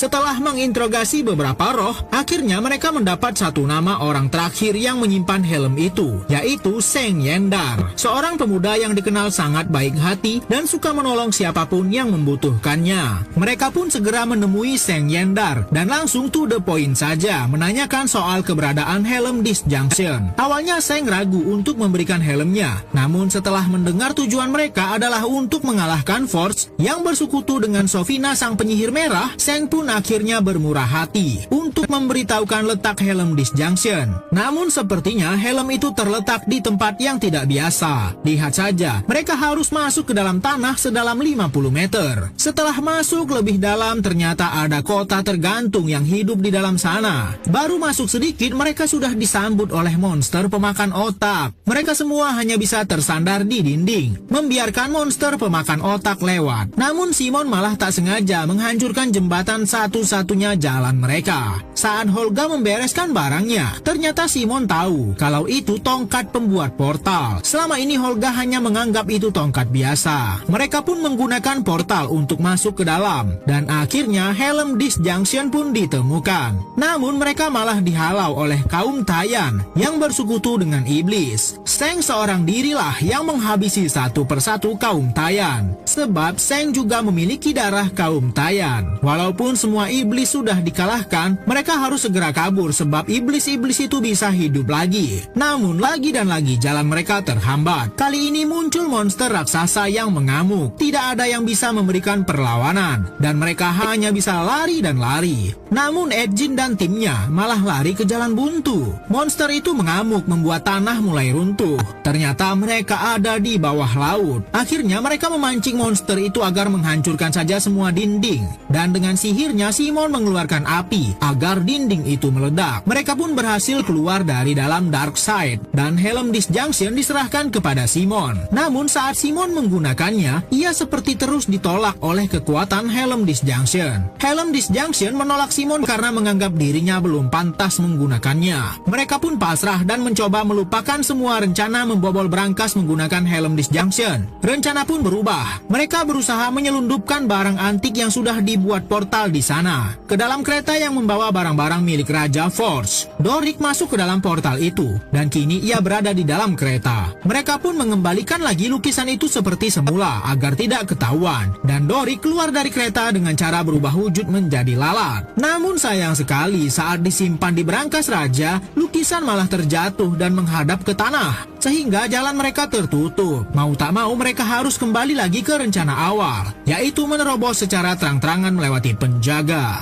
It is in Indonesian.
Setelah menginterogasi beberapa roh, akhirnya mereka mendapat satu nama orang terakhir yang menyimpan helm itu, yaitu Seng Yendar, seorang pemuda yang dikenal sangat baik hati dan suka menolong siapapun yang membutuhkannya. Mereka pun segera menemui Seng Yendar dan langsung to the point saja menanyakan soal keberadaan helm disjunction. Awalnya Seng ragu untuk memberikan helmnya, namun setelah mendengar tujuan mereka adalah untuk mengalahkan Force yang bersekutu dengan Sofina sang penyihir merah, Seng pun akhirnya bermurah hati untuk memberitahukan letak helm disjunction. Namun sepertinya helm itu terletak di tempat yang tidak biasa. Lihat saja, mereka harus masuk ke dalam tanah sedalam 50 meter. Setelah masuk lebih dalam, ternyata ada kota tergantung yang hidup di dalam sana. Baru masuk sedikit, mereka sudah disambut oleh monster pemakan otak. Mereka semua hanya bisa tersandar di dinding, membiarkan monster pemakan otak lewat. Namun Simon malah tak sengaja menghancurkan jembatan satu-satunya jalan mereka. Saat Holga membereskan barangnya, ternyata Simon tahu kalau itu tongkat pembuat portal. Selama ini Holga hanya menganggap itu tongkat biasa. Mereka pun menggunakan portal untuk masuk ke dalam, dan akhirnya helm disjunction pun ditemukan. Namun mereka malah dihalau oleh kaum Taiyan yang bersekutu dengan iblis. Seng seorang dirilah yang menghabisi satu persatu kaum Taiyan, sebab Seng juga memiliki darah kaum Taiyan. Walaupun semua iblis sudah dikalahkan, mereka harus segera kabur sebab iblis-iblis itu bisa hidup lagi. Namun lagi dan lagi jalan mereka terhambat. Kali ini muncul monster raksasa yang mengamuk. Tidak ada yang bisa memberikan perlawanan, dan mereka hanya bisa lari dan lari. Namun Edjin dan timnya malah lari ke jalan buntu. Monster itu mengamuk membuat tanah mulai runtuh. Ternyata mereka ada di bawah laut. Akhirnya mereka memancing monster itu agar menghancurkan saja semua dinding. Dan dengan sihirnya Simon mengeluarkan api agar dinding itu meledak. Mereka pun berhasil keluar dari dalam dark side, dan helm disjunction diserahkan kepada Simon. Namun saat Simon menggunakannya, ia seperti terus ditolak oleh kekuatan helm disjunction. Helm disjunction menolak Simon karena menganggap dirinya belum pantas menggunakannya. Mereka pun pasrah dan mencoba melupakan semua rencana membobol brankas menggunakan helm disjunction. Rencana pun berubah. Mereka berusaha menyelundupkan barang antik yang sudah dibuat portal di sana ke dalam kereta yang membawa barang-barang milik Raja Force. Dorik masuk ke dalam portal itu, dan kini ia berada di dalam kereta. Mereka pun mengembalikan lagi lukisan itu seperti semula agar tidak ketahuan, dan Dorik keluar dari kereta dengan cara berubah wujud menjadi lalat. Namun sayang sekali saat disimpan di brankas raja, lukisan malah terjatuh dan menghadap ke tanah, sehingga jalan mereka tertutup. Mau tak mau mereka harus kembali lagi ke rencana awal, yaitu menerobos secara terang-terangan melewati penjaga.